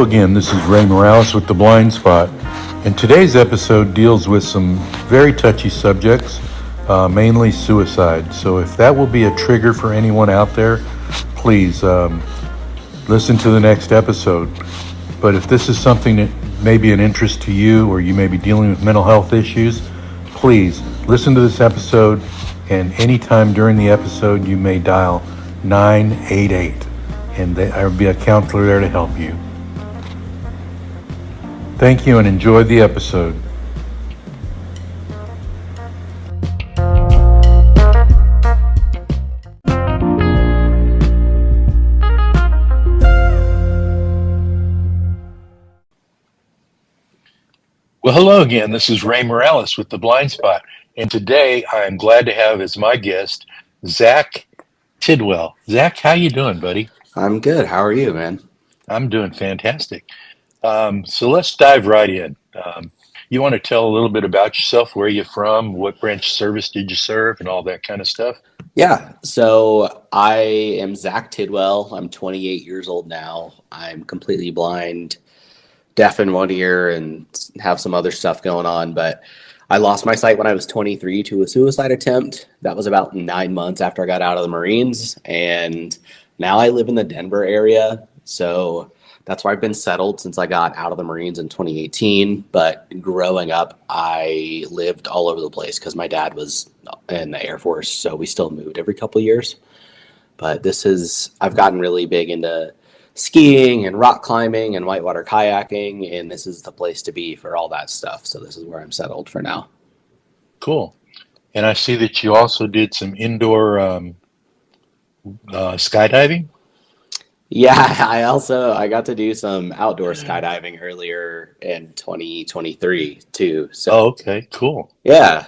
again, this is Ray Morales with The Blind Spot, and today's episode deals with some very touchy subjects, mainly suicide. So if that will be a trigger for anyone out there, please listen to the next episode. But if this is something that may be an interest to you, or you may be dealing with mental health issues, please listen to this episode, and anytime during the episode you may dial 988, and there will be a counselor there to help you. Thank you and enjoy the episode. Well, hello again. This is Ray Morales with The Blind Spot, and today I'm glad to have as my guest Zack TIDWELL. Zack, how you doing, buddy? I'm good. How are you, man? I'm doing fantastic. So let's dive right in. You want to tell a little bit about yourself, where you're from, what branch of service did you serve, and all that kind of stuff? Yeah. So I am Zack TIDWELL. I'm 28 years old now. I'm completely blind, deaf in one ear, and have some other stuff going on. But I lost my sight when I was 23 to a suicide attempt. That was about 9 months after I got out of the Marines. And now I live in the Denver area. So that's where I've been settled since I got out of the Marines in 2018. But growing up, I lived all over the place because my dad was in the Air Force. So we still moved every couple of years. But I've gotten really big into skiing and rock climbing and whitewater kayaking. And this is the place to be for all that stuff. So this is where I'm settled for now. Cool. And I see that you also did some indoor skydiving. Yeah, I got to do some outdoor skydiving earlier in 2023 too. So okay, cool. Yeah.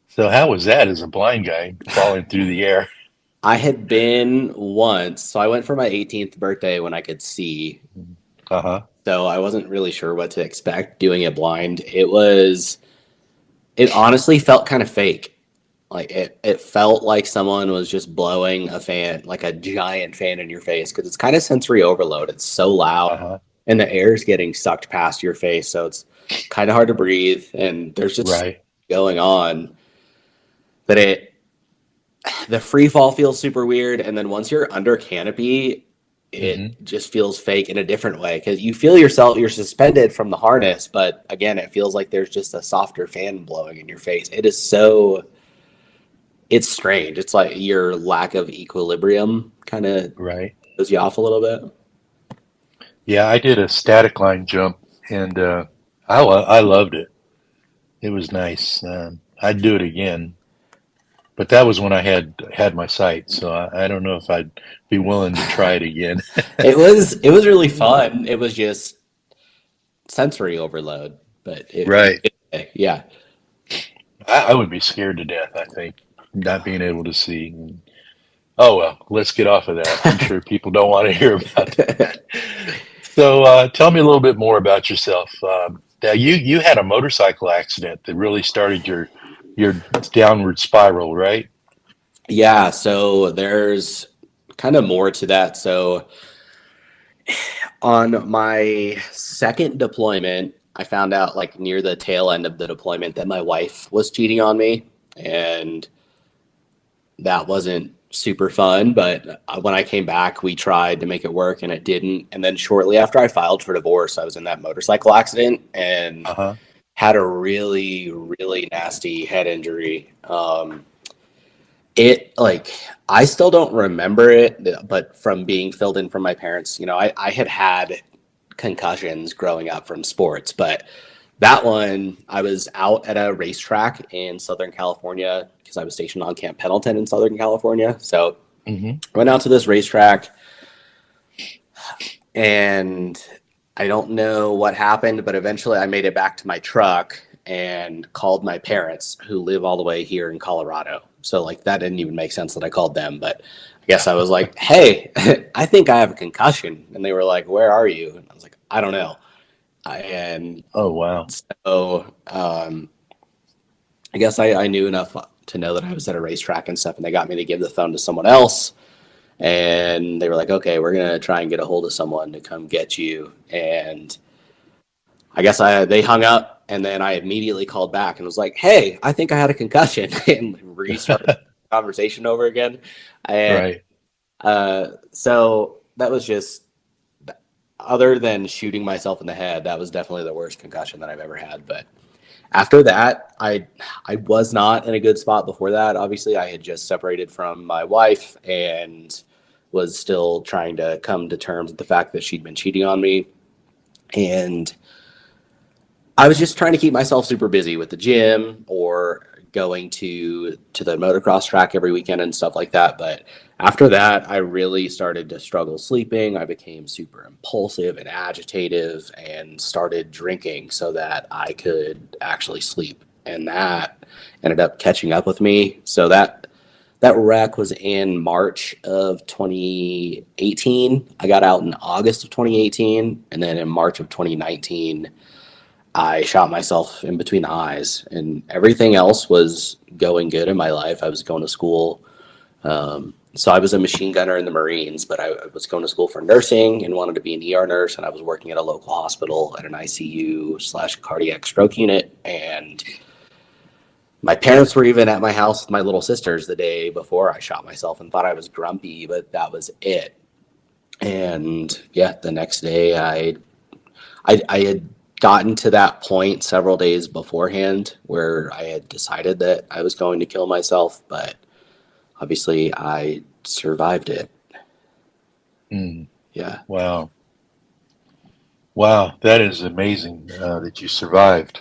So how was that as a blind guy falling through the air? I had been once. So I went for my 18th birthday when I could see. Uh-huh. So I wasn't really sure what to expect doing it blind. It honestly felt kind of fake. Like it felt like someone was just blowing a fan, like a giant fan in your face, because it's kind of sensory overload. It's so loud, and the air is getting sucked past your face, so it's kind of hard to breathe. And there's just going on that the free fall feels super weird, and then once you're under canopy, it just feels fake in a different way, because you feel you're suspended from the harness, but again, it feels like there's just a softer fan blowing in your face. It's strange. It's like your lack of equilibrium kind of throws you off a little bit. Yeah, I did a static line jump, and I loved it. It was nice. I'd do it again, but that was when I had my sight, so I don't know if I'd be willing to try it again. It was really fun. It was just sensory overload, but yeah. I would be scared to death, I think, not being able to see. Oh, well, let's get off of that. I'm sure people don't want to hear about that. So tell me a little bit more about yourself. Now, you had a motorcycle accident that really started your downward spiral, right? Yeah, so there's kind of more to that. So on my second deployment, I found out like near the tail end of the deployment that my wife was cheating on me, and that wasn't super fun. But when I came back, we tried to make it work and it didn't. And then shortly after I filed for divorce, I was in that motorcycle accident and had a really, really nasty head injury. I still don't remember it, but from being filled in from my parents, I had concussions growing up from sports, but that one, I was out at a racetrack in Southern California because I was stationed on Camp Pendleton in Southern California. So I went out to this racetrack, and I don't know what happened, but eventually I made it back to my truck and called my parents, who live all the way here in Colorado. So like that didn't even make sense that I called them, but I guess I was like, hey, I think I have a concussion. And they were like, where are you? And I was like, I don't know. Oh, wow. So I guess I knew enough to know that I was at a racetrack and stuff, and they got me to give the phone to someone else. And they were like, okay, we're going to try and get a hold of someone to come get you. And I guess they hung up, and then I immediately called back and was like, hey, I think I had a concussion, and restarted the conversation over again. And Right. so that was just, other than shooting myself in the head, that was definitely the worst concussion that I've ever had. But after that, I was not in a good spot before that. Obviously, I had just separated from my wife and was still trying to come to terms with the fact that she'd been cheating on me. And I was just trying to keep myself super busy with the gym or going to the motocross track every weekend and stuff like that. But after that, I really started to struggle sleeping. I became super impulsive and agitative and started drinking so that I could actually sleep. And that ended up catching up with me. So that wreck was in March of 2018. I got out in August of 2018, and then in March of 2019 I shot myself in between the eyes, and everything else was going good in my life. I was going to school. So I was a machine gunner in the Marines, but I was going to school for nursing and wanted to be an ER nurse. And I was working at a local hospital at an ICU/cardiac stroke unit. And my parents were even at my house with my little sisters the day before I shot myself and thought I was grumpy, but that was it. And yeah, the next day I had gotten to that point several days beforehand where I had decided that I was going to kill myself, but obviously I survived it. Mm. Yeah. Wow. Wow. That is amazing that you survived.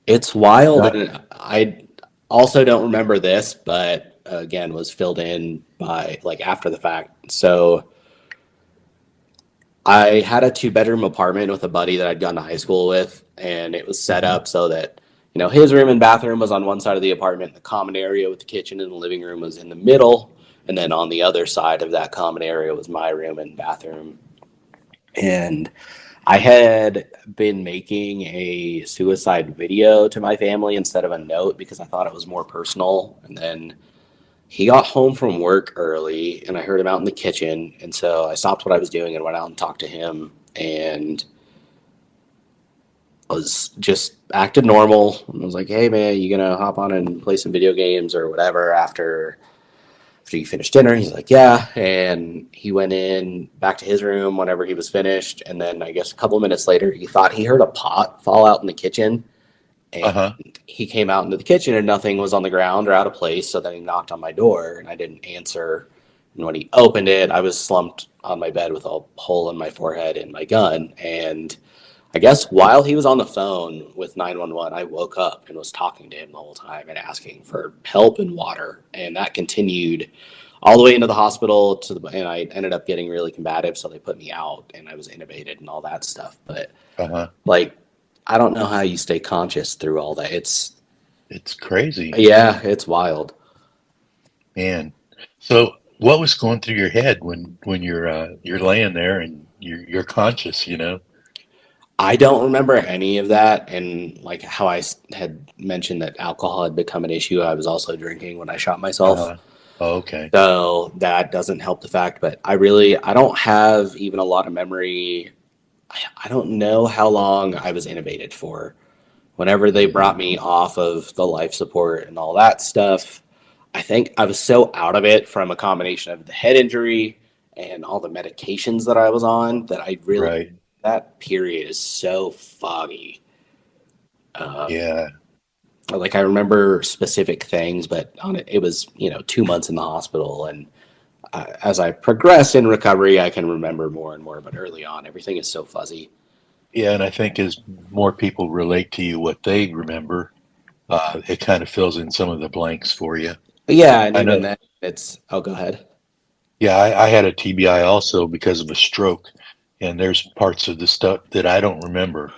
It's wild. Uh, And I also don't remember this, but again, was filled in by like after the fact. So I had a 2-bedroom apartment with a buddy that I'd gone to high school with, and it was set mhm. up so that, his room and bathroom was on one side of the apartment. The common area with the kitchen and the living room was in the middle. And then on the other side of that common area was my room and bathroom. And I had been making a suicide video to my family instead of a note because I thought it was more personal. And then he got home from work early and I heard him out in the kitchen. And so I stopped what I was doing and went out and talked to him and was just acted normal. I was like, hey man, you gonna hop on and play some video games or whatever after you finish dinner? He's like, yeah. And he went in back to his room whenever he was finished. And then I guess a couple of minutes later, he thought he heard a pot fall out in the kitchen. And Uh-huh. he came out into the kitchen and nothing was on the ground or out of place. So then he knocked on my door and I didn't answer. And when he opened it, I was slumped on my bed with a hole in my forehead and my gun. And I guess while he was on the phone with 911, I woke up and was talking to him the whole time and asking for help and water. And that continued all the way into the hospital and I ended up getting really combative. So they put me out and I was intubated and all that stuff. But Uh-huh. like, I don't know how you stay conscious through all that. It's crazy, Yeah, it's wild. man. So what was going through your head when you're laying there and you're conscious, you know? I don't remember any of that. And like how had mentioned that alcohol had become an issue, I was also drinking when I shot myself. Uh-huh. Oh, okay. So that doesn't help the fact, but I don't have even a lot of memory. I don't know how long I was intubated for. Whenever they Mhm. brought me off of the life support and all that stuff, I think I was so out of it from a combination of the head injury and all the medications that I was on that Right. that period is so foggy. Uh, Yeah. like I remember specific things, but it was 2 months in the hospital, and as I progress in recovery, I can remember more and more. But early on, everything is so fuzzy. Yeah, and I think as more people relate to you what they remember, it kind of fills in some of the blanks for you. But yeah, and I even know. then, it's go ahead. Yeah, I had a TBI also because of a stroke, and there's parts of the stuff that I don't remember,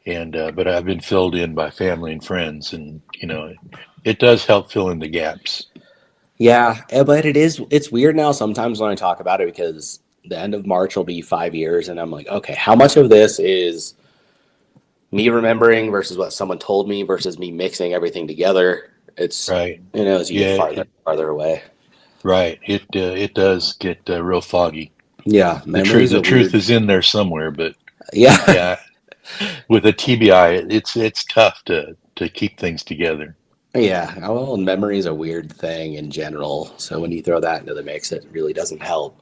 and but I've been filled in by family and friends, and it does help fill in the gaps. Yeah, but it's weird now sometimes when I talk about it because the end of March will be 5 years, and I'm like, okay, how much of this is me remembering versus what someone told me versus me mixing everything together? It's Right. as you get Yeah. farther away. Right. It does get real foggy. Yeah, The truth memory's the a truth weird. is in there somewhere, but Yeah. yeah, with a TBI, it's tough to keep things together. Yeah, well, memory is a weird thing in general. So when you throw that into the mix, it really doesn't help.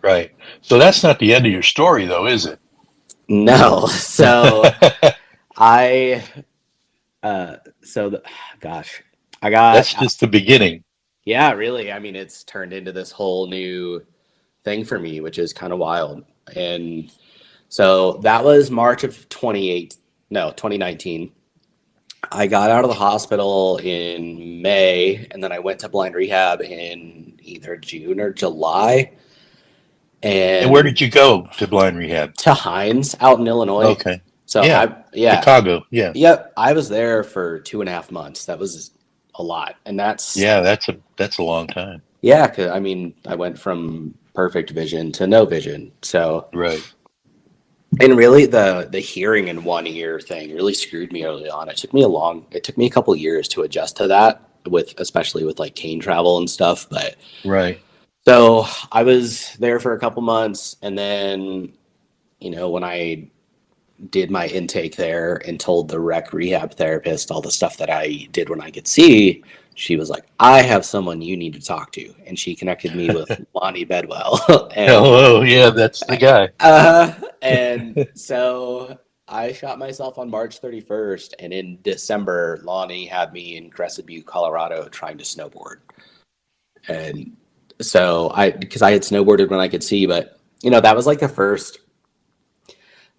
Right. So that's not the end of your story, though, is it? No. So I, uh, so the, gosh, I got That's out. just the beginning. Yeah, really. I mean, it's turned into this whole new thing for me, which is kind of wild. And so that was March of 28, no, 2019. I got out of the hospital in May, and then I went to blind rehab in either June or July. And where And did you go to blind rehab? to Hines out in Illinois. Okay. So Yeah. yeah, Chicago. Yeah. yep, I was there for 2.5 months. That was a lot. And Yeah, that's a long time. yeah, 'cause, I mean, I went from perfect vision to no vision. So, Right. and really the hearing in one ear thing really screwed me early on. It took me a couple years to adjust to that especially with like cane travel and stuff. But Right. so I was there for a couple months, and then, when I did my intake there and told the rec rehab therapist all the stuff that I did when I could see, she was like, I have someone you need to talk to. And she connected me with Lonnie Bedwell. and Hello. Yeah, that's the guy. and so I shot myself on March 31st. And in December, Lonnie had me in Crescent Butte, Colorado, trying to snowboard. And so because I had snowboarded when I could see, but that was like the first.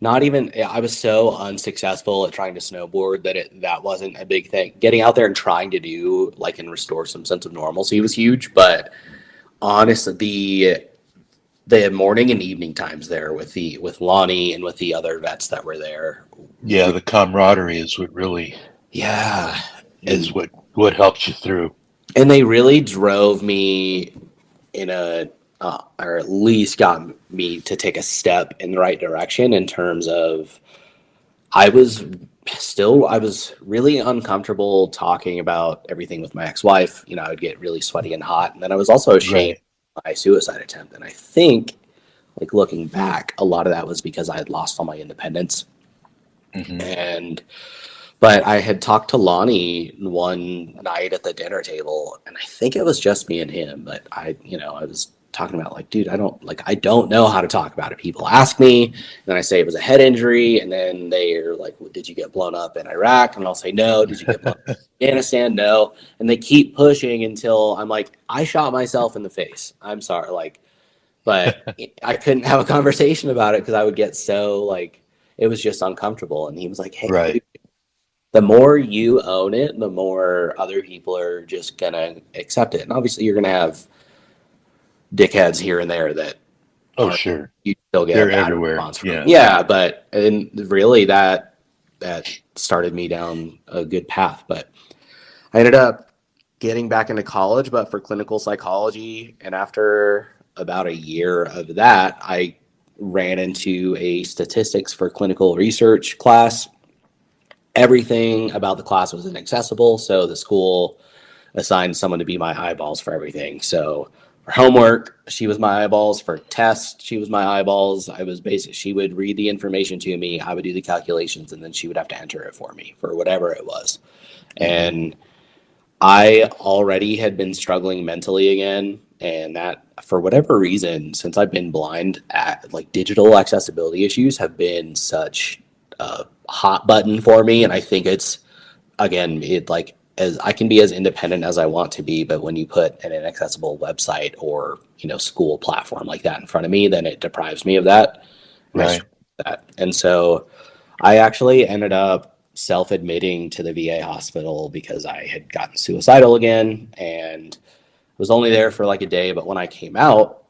Not even, I was so unsuccessful at trying to snowboard that wasn't a big thing. Getting out there and trying to do like and restore some sense of normalcy was huge. But honestly, the morning and evening times there with Lonnie and with the other vets that were there, Yeah, the camaraderie is what really yeah, is and what helps you through. they really drove me in a or at least got me to take a step in the right direction in terms of I was really uncomfortable talking about everything with my ex-wife. I would get really sweaty and hot. And then I was also ashamed Right. of my suicide attempt. And I think, like looking back, a lot of that was because I had lost all my independence. Hmm. And but I had talked to Lonnie one night at the dinner table, and I think it was just me and him. But I was talking about like, dude, I don't know how to talk about it. People ask me, and then I say it was a head injury, and then they're like, well, did you get blown up in Iraq? And I'll say no. Did you get blown up in Afghanistan? No. And they keep pushing until I'm like, I shot myself in the face. I'm sorry, but I couldn't have a conversation about it because I would get so like it was just uncomfortable. And he was like, hey, Right. dude, the more you own it, the more other people are just gonna accept it. And obviously, you're gonna have dickheads here and there that Oh, are sure. you still get a They're bad everywhere. response from. Yeah. Yeah, but and really that started me down a good path. But I ended up getting back into college, but for clinical psychology. And after about a year of that, I ran into a statistics for clinical research class. Everything about the class was inaccessible, so the school assigned someone to be my eyeballs for everything. So for homework, she was my eyeballs. For tests, she was my eyeballs. She would read the information to me, I would do the calculations, and then she would have to enter it for me for whatever it was. Hmm. And I already had been struggling mentally again. And that, for whatever reason, since I've been blind, like digital accessibility issues have been such a hot button for me. And I think it's, again, it like as I can be as independent as I want to be, but when you put an inaccessible website or school platform like that in front of me, then it deprives me of that, and I Right. struggle with that. And so I actually ended up self-admitting to the VA hospital because I had gotten suicidal again, and was only there for like a day. But when I came out,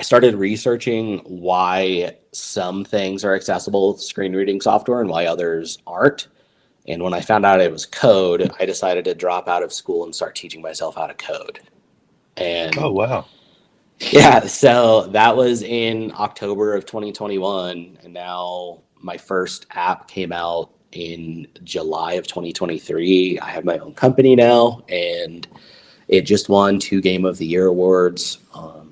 I started researching why some things are accessible with screen reading software and why others aren't. And when I found out it was code, I decided to drop out of school and start teaching myself how to code. Oh, And wow. yeah, so that was in October of 2021. And now my first app came out in July of 2023. I have my own company now, and It just won 2 Game of the Year awards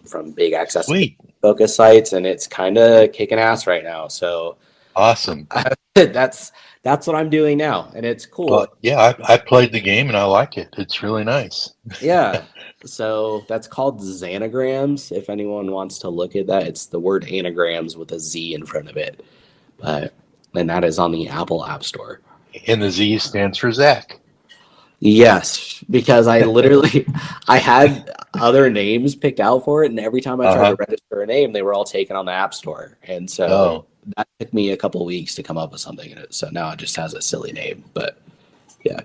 from big accessibility Sweet. focus sites, and it's kind of kicking ass right now. So Awesome. that's what I'm doing now, and it's cool. Well, yeah, I played the game and I like it. It's really nice. Yeah. So that's called Xanagrams. If anyone wants to look at that, it's the word anagrams with a Z in front of it. And that is on the Apple App Store. And the Z stands for Zach. Yes, because I had other names picked out for it, and every time I tried to Uh-huh. register a name, they were all taken on the App Store. And so Oh, that took me a couple of weeks to come up with something. So now it just has a silly name. But yeah.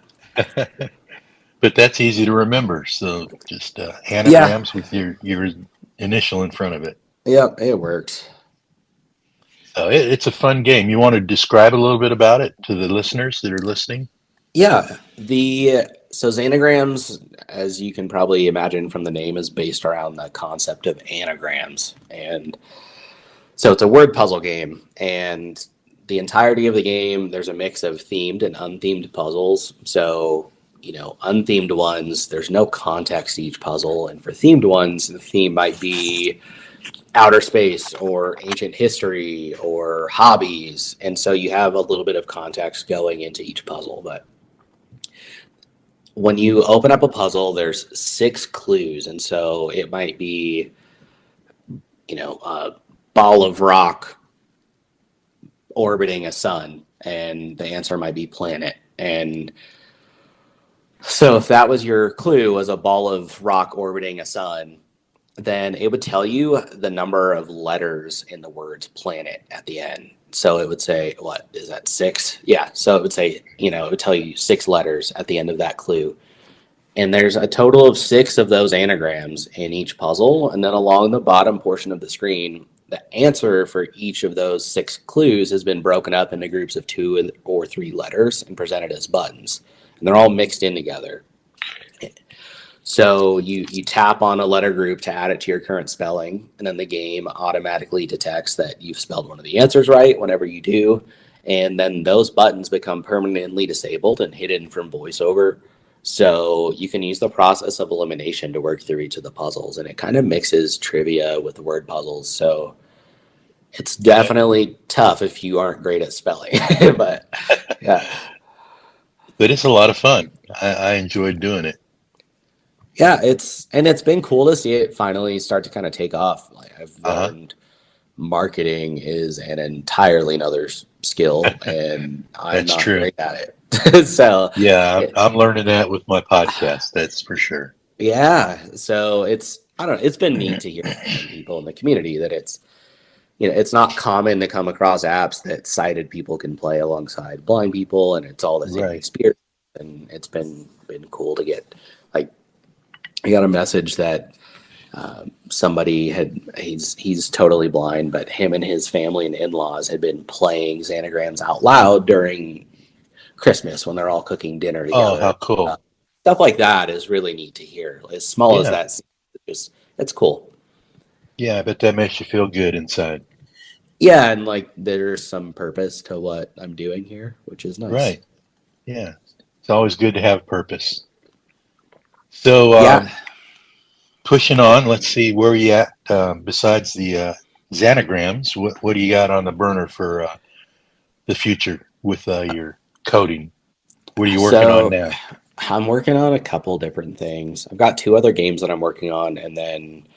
but that's easy to remember. So just Yeah. anagrams with your initial in front of it. Yep, it works. So it's a fun game. You want to describe a little bit about it to the listeners that are listening? Yeah, so Xanagrams, as you can probably imagine from the name, is based around the concept of anagrams, and so it's a word puzzle game. And the entirety of the game, there's a mix of themed and unthemed puzzles. So unthemed ones, there's no context to each puzzle, and for themed ones, the theme might be outer space or ancient history or hobbies, and so you have a little bit of context going into each puzzle, but when you open up a puzzle, there's 6 clues, and so it might be, a ball of rock orbiting a sun, and the answer might be planet. And so, if that was your clue, was a ball of rock orbiting a sun, then it would tell you the number of letters in the words planet at the end. So it would say, what is that, 6? Yeah. So it would say, it would tell you 6 letters at the end of that clue. And there's a total of 6 of those anagrams in each puzzle. And then along the bottom portion of the screen, the answer for each of those 6 clues has been broken up into groups of 2 or 3 letters and presented as buttons. And they're all mixed in together. So you tap on a letter group to add it to your current spelling, and then the game automatically detects that you've spelled one of the answers right whenever you do. And then those buttons become permanently disabled and hidden from voiceover. So you can use the process of elimination to work through each of the puzzles, and it kind of mixes trivia with word puzzles. So it's Yeah. definitely tough if you aren't great at spelling. But yeah. But it's a lot of fun. I enjoyed doing it. Yeah, it's been cool to see it finally start to kind of take off. Like I've Uh-huh. learned marketing is an entirely another skill, and I'm That's not true. great at it. So, Yeah, it, I'm learning that with my podcast. That's for sure. yeah, so I don't know, it's been neat to hear from people in the community that it's not common to come across apps that sighted people can play alongside blind people, and it's all the same Right. experience. And it's been cool to get, like, I got a message that somebody he's totally blind, but him and his family and in-laws had been playing Xanagrams out loud during Christmas when they're all cooking dinner Oh, together. how cool. Stuff like that is really neat to hear. As small as Yeah. that seems, it's cool. Yeah, I bet that makes you feel good inside. Yeah, and like there's some purpose to what I'm doing here, which is nice. Right. Yeah. It's always good to have purpose. So, Yeah. pushing on, let's see where you at besides the Xanagrams. What do you got on the burner for the future with your coding? What are you working on So now? I'm working on a couple different things. I've got 2 other games that I'm working on, and then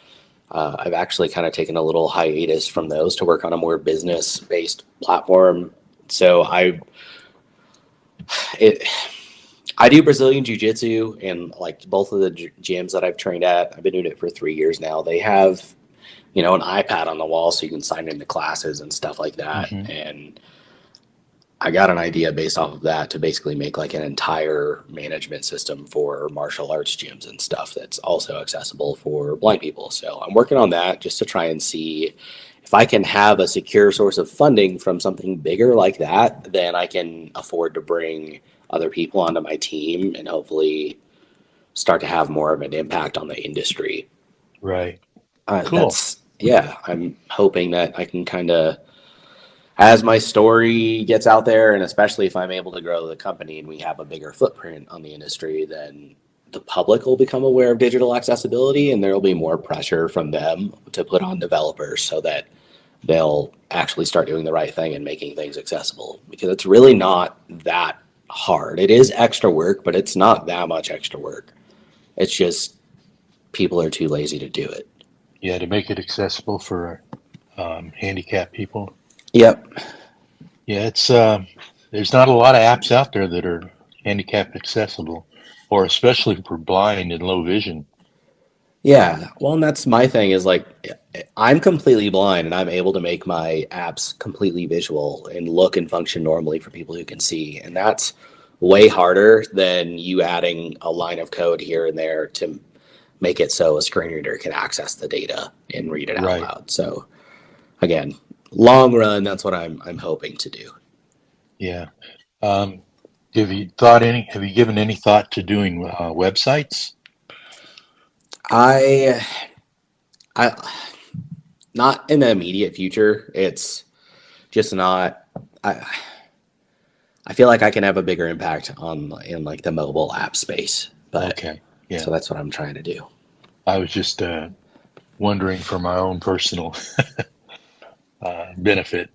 I've actually kind of taken a little hiatus from those to work on a more business-based platform. So it I do Brazilian Jiu-Jitsu, and like both of the gyms that I've trained at, I've been doing it for 3 years now. They have an iPad on the wall so you can sign into classes and stuff like that. Hmm. And I got an idea based off of that to basically make like an entire management system for martial arts gyms and stuff that's also accessible for blind people. So I'm working on that just to try and see if I can have a secure source of funding from something bigger like that, then I can afford to bring other people onto my team and hopefully start to have more of an impact on the industry. Right. Cool. Yeah, I'm hoping that I can kind of, as my story gets out there, and especially if I'm able to grow the company and we have a bigger footprint on the industry, then the public will become aware of digital accessibility, and there will be more pressure from them to put on developers so that they'll actually start doing the right thing and making things accessible, because it's really not that hard. It is extra work, but it's not that much extra work. It's just people are too lazy to do it. Yeah, to make it accessible for handicapped people. Yep. Yeah, it's there's not a lot of apps out there that are handicap accessible, or especially for blind and low vision. Yeah. Well, and that's my thing is like, I'm completely blind and I'm able to make my apps completely visual and look and function normally for people who can see. And that's way harder than you adding a line of code here and there to make it so a screen reader can access the data and read it out Right. loud. So again, long run, that's what I'm hoping to do. Yeah. Um, have you given any thought to doing websites? I I not in the immediate future. It's just not. I I feel like I can have a bigger impact on in like the mobile app space, but Okay. Yeah. so that's what I'm trying to do. I was just wondering for my own personal benefit.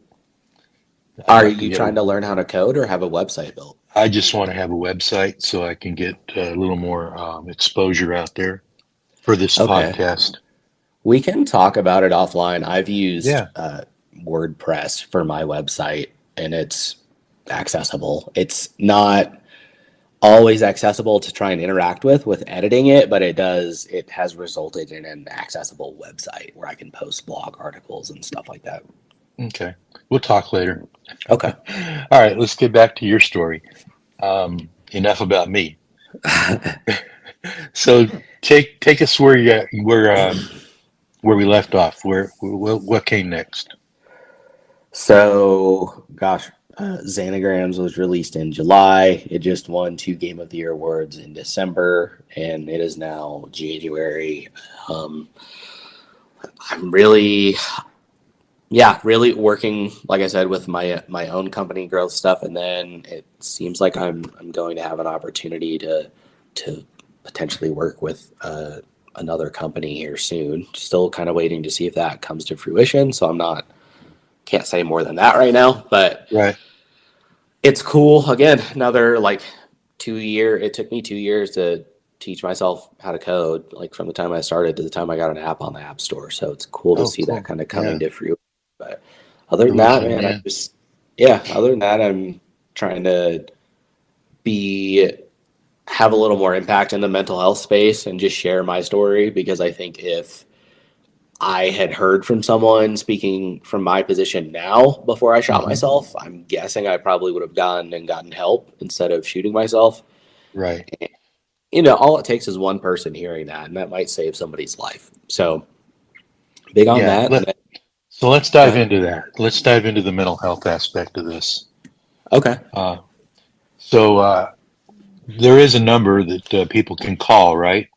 I'd Are like to you get. trying to learn how to code or have a website built? I just want to have a website so I can get a little more exposure out there for this Okay, podcast. we can talk about it offline. I've used Yeah. WordPress for my website, and it's accessible. It's not always accessible to try and interact with editing it, but it has resulted in an accessible website where I can post blog articles and stuff like that. Okay. We'll talk later. Okay. All right. Let's get back to your story. Enough about me. So take us where we left off. What came next? So, gosh, Xanagrams was released in July. It just won 2 Game of the Year awards in December, and it is now January. Um, I'm really, yeah, really working, like I said, with my own company growth stuff, and then it seems like I'm going to have an opportunity to potentially work with another company here soon. Still kind of waiting to see if that comes to fruition. So I'm not can't say more than that right now, but Right. it's cool. Again, another like 2 year. It took me 2 years to teach myself how to code, like from the time I started to the time I got an app on the App Store. So it's cool to Oh, see that cool. kind of Yeah. coming to fruition. But other than that, Fruition. man, Yeah. yeah. Other than that, I'm trying to be have a little more impact in the mental health space and just share my story, because I think if I had heard from someone speaking from my position now before I shot Hmm. myself, I'm guessing I probably would have gotten help instead of shooting myself. Right. All it takes is one person hearing that, and that might save somebody's life. So big on Yeah. that. And then, So let's go dive ahead. into that. Let's dive into the mental health aspect of this. Okay. Uh, so there is a number that people can call, right?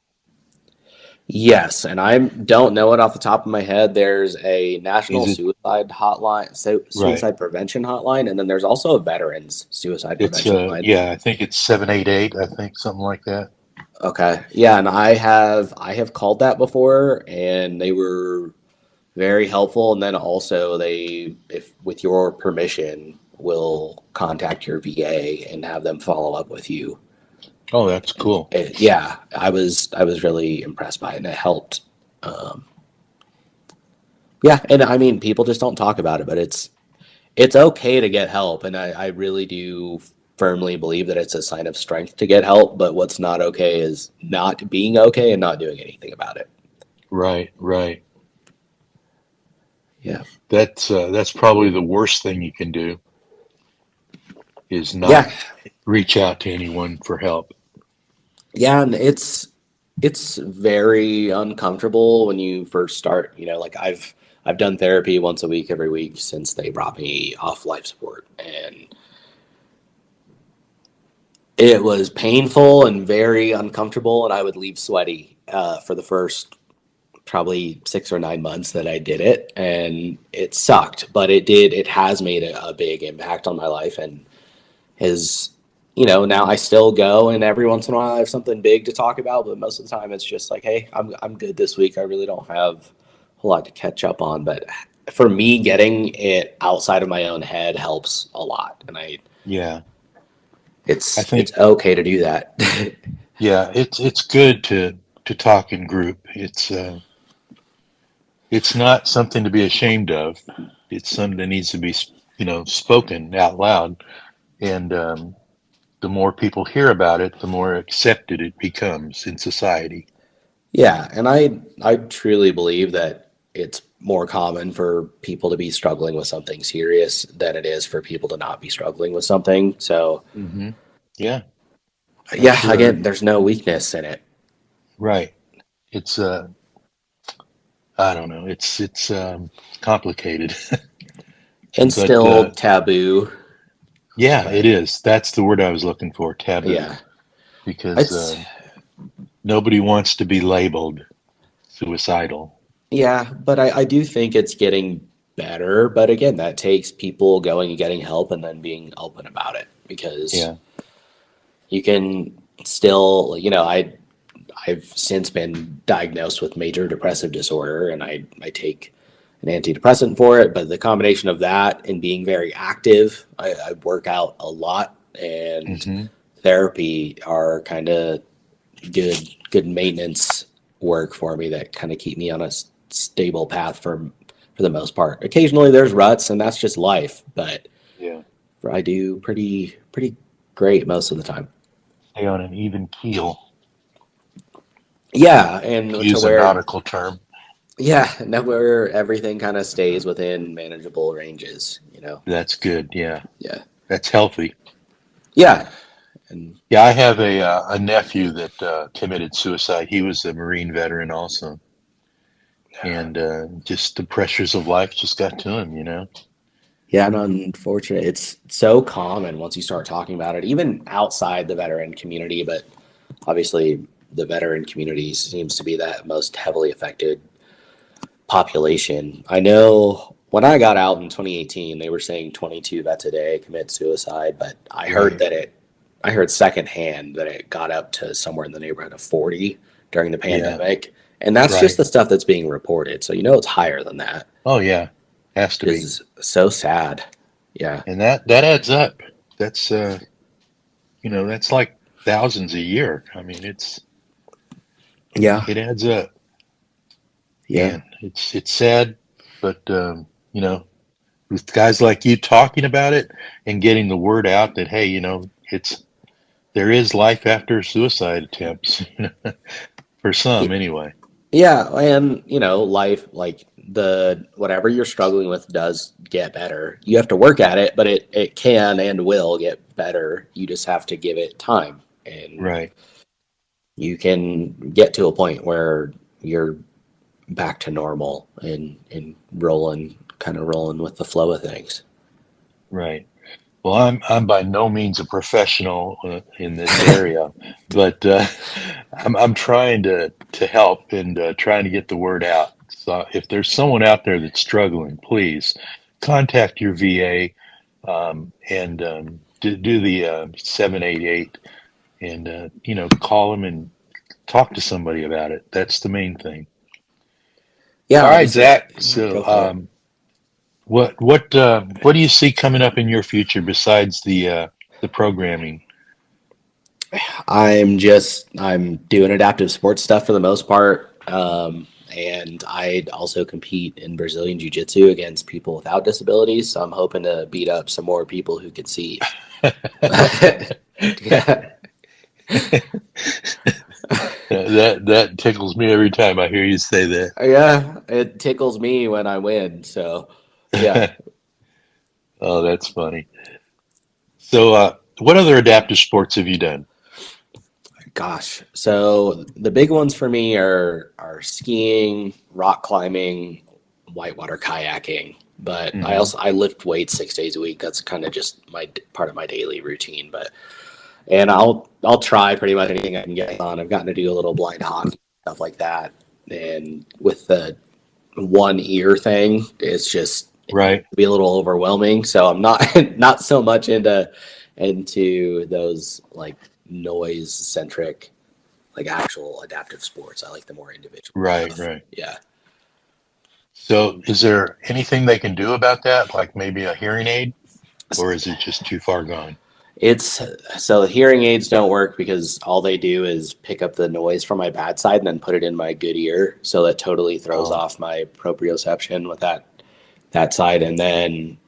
Yes, and I don't know it off the top of my head. There's a national Is it suicide hotline, so right? suicide prevention hotline, and then there's also a veterans suicide It's prevention line. yeah, I think it's 788. I think something like that. Okay. Yeah, and I have called that before, and they were very helpful. And then also they, if with your permission, will contact your VA and have them follow up with you. Oh, that's And cool. yeah, I was really impressed by it, and it helped. Um, yeah, and I mean, people just don't talk about it, but it's okay to get help, and I really do firmly believe that it's a sign of strength to get help. But what's not okay is not being okay and not doing anything about it. Right, right. Yeah. That's probably the worst thing you can do is not Yeah. reach out to anyone for help. Yeah, and it's very uncomfortable when you first start. Like I've done therapy once a week, every week since they brought me off life support, and it was painful and very uncomfortable, and I would leave sweaty for the first probably 6 or 9 months that I did it, and it sucked, but it has made a big impact on my life, and has. now I still go, and every once in a while I have something big to talk about, but most of the time it's just like, hey, I'm good this week. I really don't have a whole lot to catch up on. But for me, getting it outside of my own head helps a lot, and Yeah. I it's think, okay to do that. yeah, it's good to talk in group. It's not something to be ashamed of. It's something that needs to be, spoken out loud. And the more people hear about it, the more accepted it becomes in society. Yeah, and I truly believe that it's more common for people to be struggling with something serious than it is for people to not be struggling with something. So, Hmm. Yeah, yeah, that's again, there's no weakness in it. right. It's I don't know. It's complicated, And but still taboo. yeah, it But is. That's the word I was looking for, taboo, yeah, because it's nobody wants to be labeled suicidal. yeah, but I do think it's getting better. But again, that takes people going and getting help and then being open about it because Yeah. you can still, I've since been diagnosed with major depressive disorder, and I take an antidepressant for it. But the combination of that and being very active, I work out a lot, and Hmm. therapy are kind of good good maintenance work for me that kind of keep me on a stable path for the most part. Occasionally there's ruts, and that's just life, but Yeah. I do pretty great most of the time. Stay on an even keel, Yeah, and to to use a where nautical term. yeah, now where everything kind of stays within manageable ranges. That's good. Yeah. Yeah. That's healthy. Yeah. And Yeah, I have a nephew that committed suicide. He was a Marine veteran also, and just the pressures of life just got to him. yeah, and unfortunate. It's so common once you start talking about it, even outside the veteran community, but obviously the veteran community seems to be that most heavily affected population. I know when I got out in 2018, they were saying 22 vets a day commit suicide, but Right. I heard secondhand that it got up to somewhere in the neighborhood of 40 during the Yeah. pandemic. And that's just Right. the stuff that's being reported. So, it's higher than that, Oh yeah. Has to which be. is so sad. Yeah. And that adds up. That's that's like thousands a year. I mean, Yeah. it adds up, Yeah. and it's sad, but with guys like you talking about it and getting the word out that, hey, it's there is life after suicide attempts, for some anyway. Yeah, and life like the whatever you're struggling with does get better. You have to work at it, but it can and will get better. You just have to give it time, and Right. you can get to a point where you're back to normal and rolling with the flow of things. Right. Well, I'm by no means a professional in this area, but I'm trying to help and trying to get the word out. So if there's someone out there that's struggling, please contact your VA, and do the 788, and call them and talk to somebody about it. That's the main thing. Yeah, All right, obviously, Zach. yeah, go So for it. what do you see coming up in your future besides the programming? I'm doing adaptive sports stuff for the most part. And I also compete in Brazilian Jiu Jitsu against people without disabilities. So I'm hoping to beat up some more people who can see. Yeah. That tickles me every time I hear you say Yeah. It tickles me when I win. So, yeah. that. Oh, that's funny. So, what other adaptive sports have you done? Gosh. So the big ones for me are skiing, rock climbing, whitewater kayaking. But Hmm. I lift weights 6 days a week. That's kind of just my part of my daily routine. But and I'll try pretty much anything I can get on. I've gotten to do a little blind hockey stuff like that. And with the one ear thing, it's just Right. be a little overwhelming. So I'm not not so much into into those like noise centric, like actual adaptive sports. I like the more individual Right, stuff. right. Yeah. So is there anything they can do about that, like maybe a hearing aid, or is it just too far gone? It's so hearing aids don't work because all they do is pick up the noise from my bad side and then put it in my good ear. So that totally throws off my proprioception with that side. And then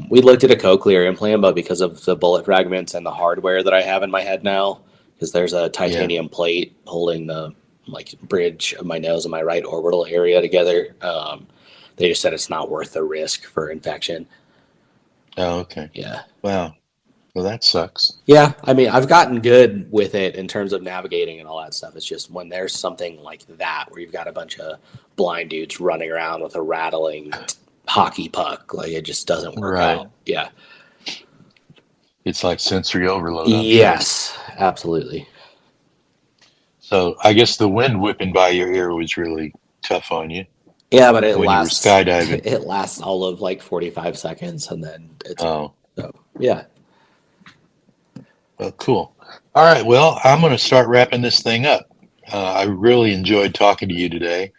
we looked at a cochlear implant, but because of the bullet fragments and the hardware that I have in my head now, because there's a titanium plate holding the like bridge of my nose and my right orbital area together, they just said it's not worth the risk for infection. Oh, okay. Yeah. Wow. Well, that sucks. Yeah, I mean, I've gotten good with it in terms of navigating and all that stuff. It's just when there's something like that where you've got a bunch of blind dudes running around with a rattling hockey puck, like it just doesn't work out. Yeah. It's like sensory overload. Yes, absolutely. So I guess the wind whipping by your ear was really tough on you. Yeah, but it when lasts. You were skydiving. It lasts all of like 45 seconds, and then it's. Oh. So, yeah. Well, cool. All right. Well, I'm going to start wrapping this thing up. I really enjoyed talking to you today,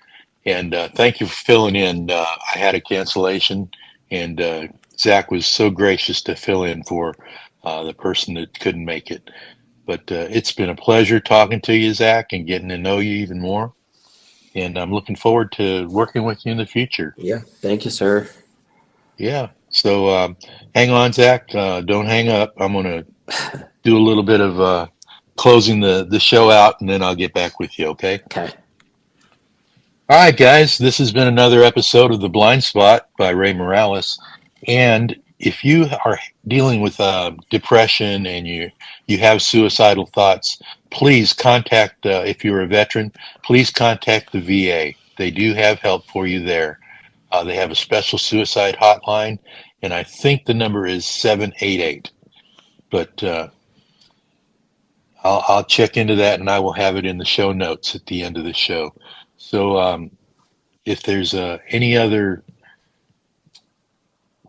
and thank you for filling in. I had a cancellation, and Zach was so gracious to fill in for the person that couldn't make it. But it's been a pleasure talking to you, Zach, and getting to know you even more. And I'm looking forward to working with you in the future. Yeah. Thank you, sir. Yeah. So hang on, Zach. Don't hang up. I'm going to do a little bit of closing the show out, and then I'll get back with you, okay? Okay. All right, guys. This has been another episode of The Blind Spot by Ray Morales. And if you are dealing with depression and you have suicidal thoughts, please contact, if you're a veteran, please contact the VA. They do have help for you there. They have a special suicide hotline, and I think the number is 788. But I'll check into that, and I will have it in the show notes at the end of the show. So if there's any other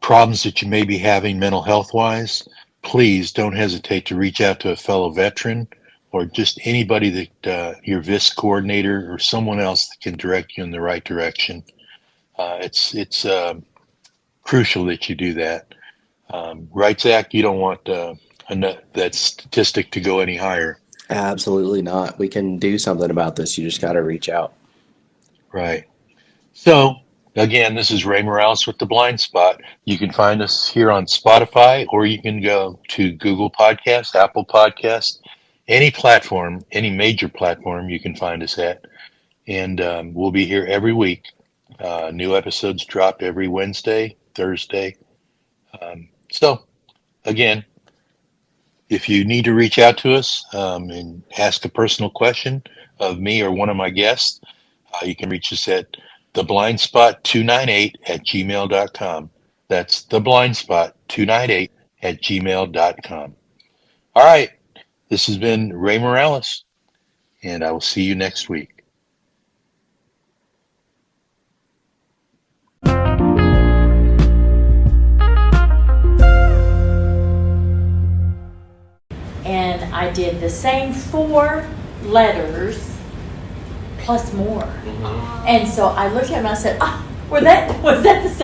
problems that you may be having mental health wise, please don't hesitate to reach out to a fellow veteran or just anybody that your VIS coordinator or someone else that can direct you in the right direction. It's crucial that you do that. Right, Zach? You don't want that statistic to go any higher. Absolutely not. We can do something about this. You just got to reach out. Right. So, again, this is Ray Morales with The Blind Spot. You can find us here on Spotify, or you can go to Google Podcasts, Apple Podcasts, any platform, any major platform you can find us at. And we'll be here every week. New episodes drop every Wednesday, Thursday. So, again, if you need to reach out to us and ask a personal question of me or one of my guests, you can reach us at theblindspot298@gmail.com. That's theblindspot298@gmail.com. All right. This has been Ray Morales, and I will see you next week. And I did the same 4 letters plus more. And so I looked at him and I said, was that the